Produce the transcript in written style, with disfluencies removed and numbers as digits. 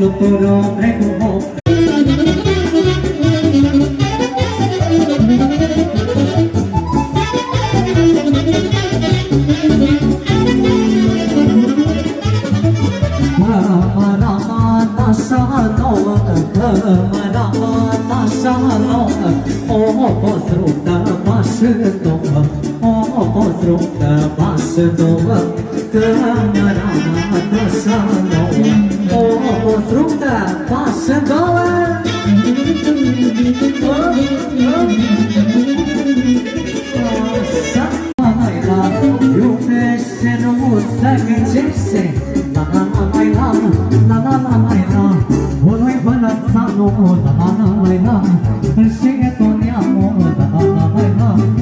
supără cu hop. O constructă mașină, o constructă mașină, câmăra mașină, o constructă mașină.